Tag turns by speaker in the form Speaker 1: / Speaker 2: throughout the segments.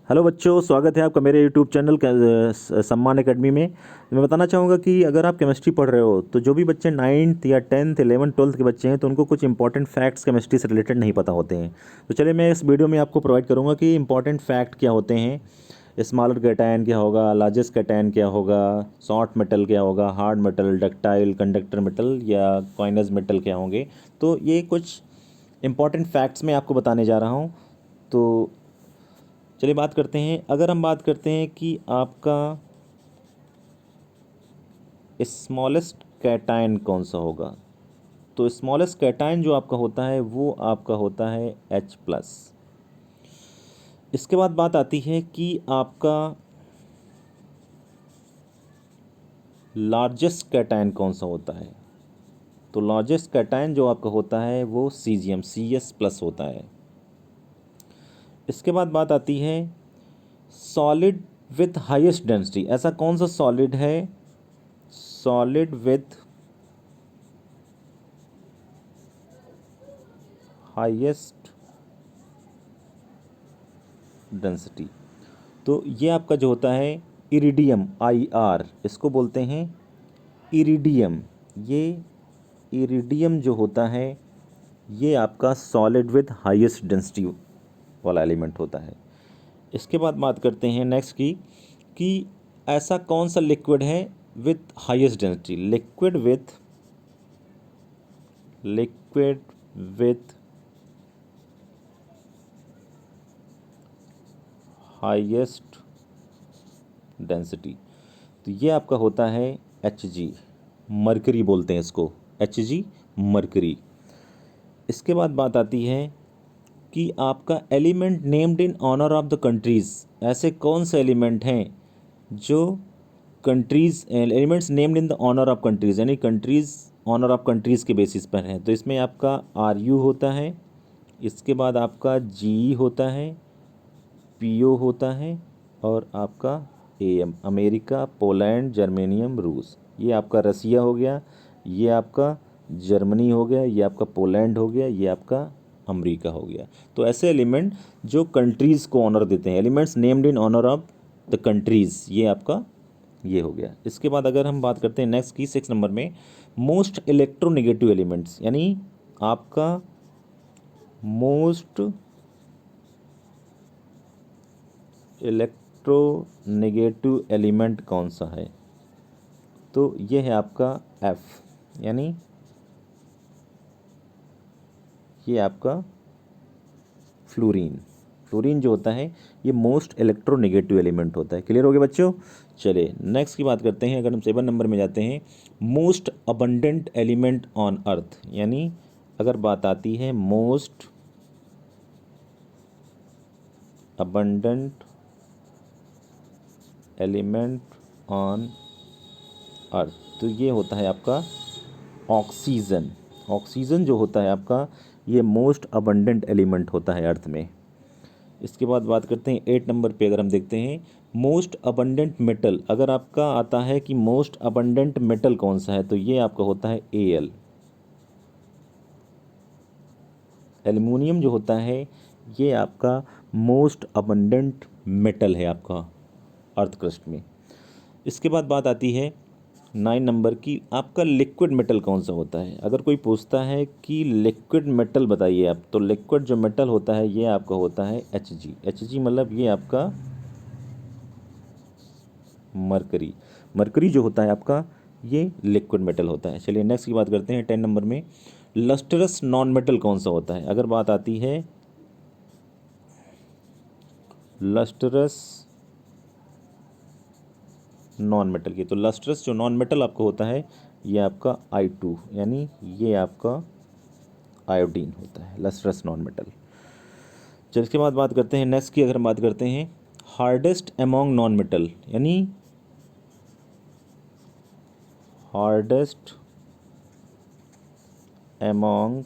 Speaker 1: Hello बच्चों, स्वागत है आपका मेरे यूट्यूब चैनल सम्मान एकेडमी में। मैं बताना चाहूँगा कि अगर आप केमिस्ट्री पढ़ रहे हो तो जो भी बच्चे 9th या 10th 11th 12th के बच्चे हैं तो उनको कुछ इंपॉर्टेंट फैक्ट्स केमिस्ट्री से रिलेटेड नहीं पता होते हैं। तो चलिए मैं इस वीडियो में आपको प्रोवाइड करूँगा कि इंपॉर्टेंट फैक्ट क्या होते हैं। स्मॉलर कैटायन क्या होगा, लार्जेस्ट कैटायन क्या होगा, सॉफ्ट मेटल क्या होगा, hard metal, ductile, conductor metal या कॉइनस मेटल क्या होंगे। तो ये कुछ इंपॉर्टेंट फैक्ट्स मैं आपको बताने जा रहा हूँ। तो चलिए बात करते हैं। अगर हम बात करते हैं कि आपका स्मॉलेस्ट कैटायन कौन सा होगा, तो स्मॉलेस्ट कैटायन जो आपका होता है वो आपका होता है H+। इसके बाद बात आती है कि आपका लार्जेस्ट कैटायन कौन सा होता है। तो लार्जेस्ट कैटायन जो आपका होता है वो सीजियम Cs+ होता है। इसके बाद बात आती है सॉलिड विथ हाईएस्ट डेंसिटी। ऐसा कौन सा सॉलिड है सॉलिड विथ हाईएस्ट डेंसिटी। तो ये आपका जो होता है इरिडियम, IR इसको बोलते हैं इरिडियम। ये इरिडियम जो होता है ये आपका सॉलिड विथ हाईएस्ट डेंसिटी वाला एलिमेंट होता है। इसके बाद बात करते हैं नेक्स्ट की कि ऐसा कौन सा लिक्विड है with highest density. Liquid with highest density, तो ये आपका होता है Hg, मरकरी बोलते हैं इसको, Hg मरकरी। इसके बाद बात आती है कि आपका element named in honour of the countries. ऐसे कौन से एलिमेंट हैं जो countries, elements named in the honour of countries, यानी कंट्रीज़ ऑनर ऑफ कंट्रीज़ के बेसिस पर हैं। तो इसमें आपका Ru होता है, इसके बाद आपका Ge होता है, PO होता है और आपका AM, अमेरिका, पोलैंड, जर्मेनियम, रूस। ये आपका रसिया हो गया, ये आपका जर्मनी हो गया, ये आपका पोलैंड हो गया, ये आपका अमेरिका हो गया। तो ऐसे एलिमेंट जो कंट्रीज़ को ऑनर देते हैं, elements named in honour of the countries, ये आपका ये हो गया। इसके बाद अगर हम बात करते हैं नेक्स्ट की 6 नंबर में मोस्ट इलेक्ट्रोनेगेटिव एलिमेंट्स, यानी आपका मोस्ट इलेक्ट्रोनेगेटिव एलिमेंट कौन सा है। तो ये है आपका F, यानी ये आपका फ्लोरीन जो होता है ये मोस्ट इलेक्ट्रोनेगेटिव एलिमेंट होता है। क्लियर हो गया बच्चों। चलिए नेक्स्ट की बात करते हैं। अगर हम 7 नंबर में जाते हैं most abundant element on earth, यानी अगर बात आती है most abundant element on earth, तो ये होता है आपका ऑक्सीजन जो होता है आपका ये मोस्ट अबंडेंट एलिमेंट होता है अर्थ में। इसके बाद बात करते हैं 8 नंबर पे। अगर हम देखते हैं मोस्ट अबंडेंट मेटल, अगर आपका आता है कि मोस्ट अबंडेंट मेटल कौन सा है, तो ये आपका होता है Al। एल्युमिनियम जो होता है ये आपका मोस्ट अबंडेंट मेटल है आपका अर्थ क्रस्ट में। इसके बाद बात आती है 9 नंबर की, आपका लिक्विड मेटल कौन सा होता है। अगर कोई पूछता है कि लिक्विड मेटल बताइए आप, तो लिक्विड जो मेटल होता है ये आपका होता है Hg मतलब ये आपका मरकरी जो होता है आपका ये लिक्विड मेटल होता है। चलिए नेक्स्ट की बात करते हैं 10 नंबर में लस्टरस नॉन मेटल कौन सा होता है। अगर बात आती है लस्टरस नॉन मेटल की, तो लस्टरस जो नॉन मेटल आपको होता है ये आपका I2, यानी ये आपका आयोडीन होता है लस्टरस नॉन मेटल। चलिए इसके बाद बात करते हैं नेक्स्ट की। अगर हम बात करते हैं हार्डेस्ट एमोंग नॉन मेटल, यानी हार्डेस्ट एमोंग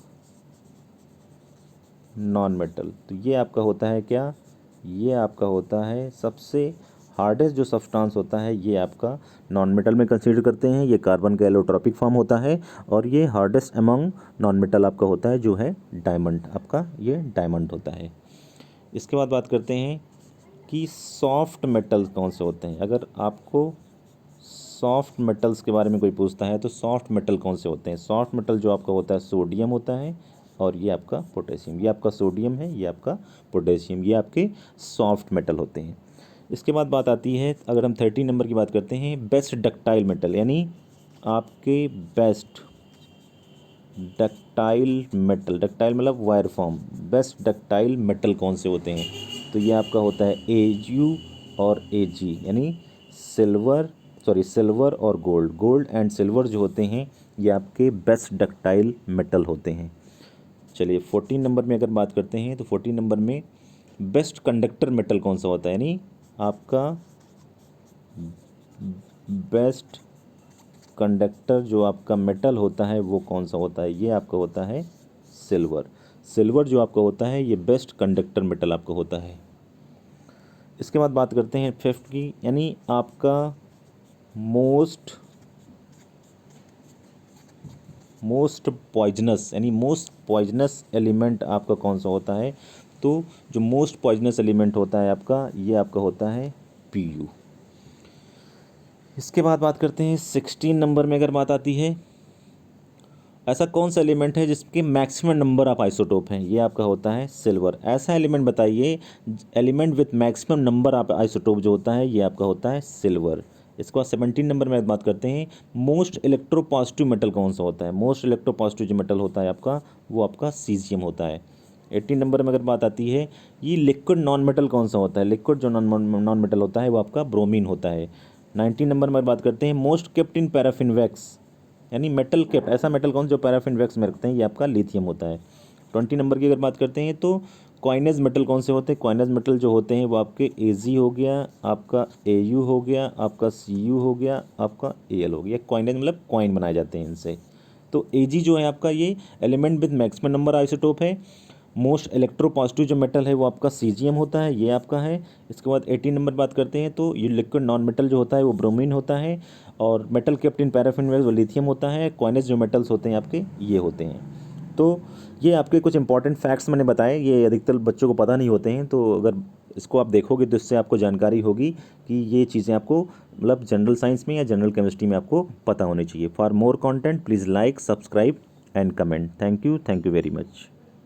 Speaker 1: नॉन मेटल, तो ये आपका होता है क्या, ये आपका होता है सबसे हार्डेस्ट जो सब्सटेंस होता है ये आपका नॉन मेटल में कंसीडर करते हैं। ये कार्बन का एलोट्रॉपिक फॉर्म होता है और ये हार्डेस्ट एमोंग नॉन मेटल आपका होता है जो है डायमंड, आपका ये डायमंड होता है। इसके बाद बात करते हैं कि सॉफ्ट मेटल्स कौन से होते हैं। अगर आपको सॉफ्ट मेटल्स के बारे में कोई पूछता है तो सॉफ्ट मेटल कौन से होते हैं। सॉफ्ट मेटल जो आपका होता है सोडियम होता है और ये आपका पोटेशियम। ये आपका सोडियम है, ये आपका पोटेशियम, ये आपके सॉफ्ट मेटल होते हैं। इसके बाद बात आती है, अगर हम 13 नंबर की बात करते हैं, बेस्ट डक्टाइल मेटल, यानी आपके बेस्ट डक्टाइल मेटल, डक्टाइल मतलब wire form, best ductile metal कौन से होते हैं। तो ये आपका होता है Au और Ag, यानी सिल्वर और गोल्ड एंड सिल्वर जो होते हैं ये आपके बेस्ट डक्टाइल मेटल होते हैं। चलिए 14 नंबर में अगर बात करते हैं तो 14 नंबर में बेस्ट कंडक्टर मेटल कौन सा होता है, यानी आपका बेस्ट कंडक्टर जो आपका मेटल होता है वो कौन सा होता है। ये आपका होता है सिल्वर जो आपका होता है ये बेस्ट कंडक्टर मेटल आपका होता है। इसके बाद बात करते हैं 5th की, यानी आपका मोस्ट पॉइजनस, यानी मोस्ट पॉइजनस एलिमेंट आपका कौन सा होता है। तो जो मोस्ट पॉइजनस एलिमेंट होता है आपका, ये आपका होता है Pu। इसके बाद बात करते हैं 16 नंबर में अगर बात आती है, ऐसा कौन सा एलिमेंट है जिसके मैक्सिमम नंबर ऑफ आइसोटोप हैं। ये आपका होता है सिल्वर। ऐसा एलिमेंट बताइए, element with maximum number of isotope जो होता है ये आपका होता है सिल्वर। इसके बाद 17 नंबर में बात करते हैं, मोस्ट इलेक्ट्रोपॉजिटिव मेटल कौन सा होता है। मोस्ट इलेक्ट्रोपॉजिटिव जो मेटल होता है आपका, वो आपका सीजियम होता है। 18 नंबर में अगर बात आती है, ये लिक्विड नॉन मेटल कौन सा होता है। लिक्विड जो नॉन मेटल होता है वो आपका ब्रोमीन होता है। 19 नंबर में बात करते हैं, most kept in paraffin wax, यानी मेटल केप्ट, ऐसा मेटल कौन जो पैराफिन वैक्स में रखते हैं, ये आपका लिथियम होता है। 20 नंबर की अगर बात करते हैं तो कॉइनेज मेटल कौन से होते हैं। कॉइनेज मेटल जो होते हैं वो आपके Ag हो गया, आपका Au हो गया, आपका Cu हो गया, आपका Al हो गया। कॉइनेज मतलब कॉइन बनाए जाते हैं इनसे। तो Ag जो है आपका ये element with maximum number isotope है। मोस्ट इलेक्ट्रोपॉजिटिव जो मेटल है वो आपका सीजियम होता है, ये आपका है। इसके बाद 18 नंबर बात करते हैं तो ये लिक्विड नॉन मेटल जो होता है वो ब्रोमीन होता है, और metal kept in paraffin wax वो लिथियम होता है। कॉइनेज जो मेटल्स होते हैं आपके ये होते हैं। तो ये आपके कुछ इंपॉर्टेंट फैक्ट्स मैंने बताए, ये अधिकतर बच्चों को पता नहीं होते हैं। तो अगर इसको आप देखोगे तो इससे आपको जानकारी होगी कि ये चीज़ें आपको मतलब जनरल साइंस में या जनरल केमिस्ट्री में आपको पता होनी चाहिए। For more content please like, subscribe and comment. Thank you very much.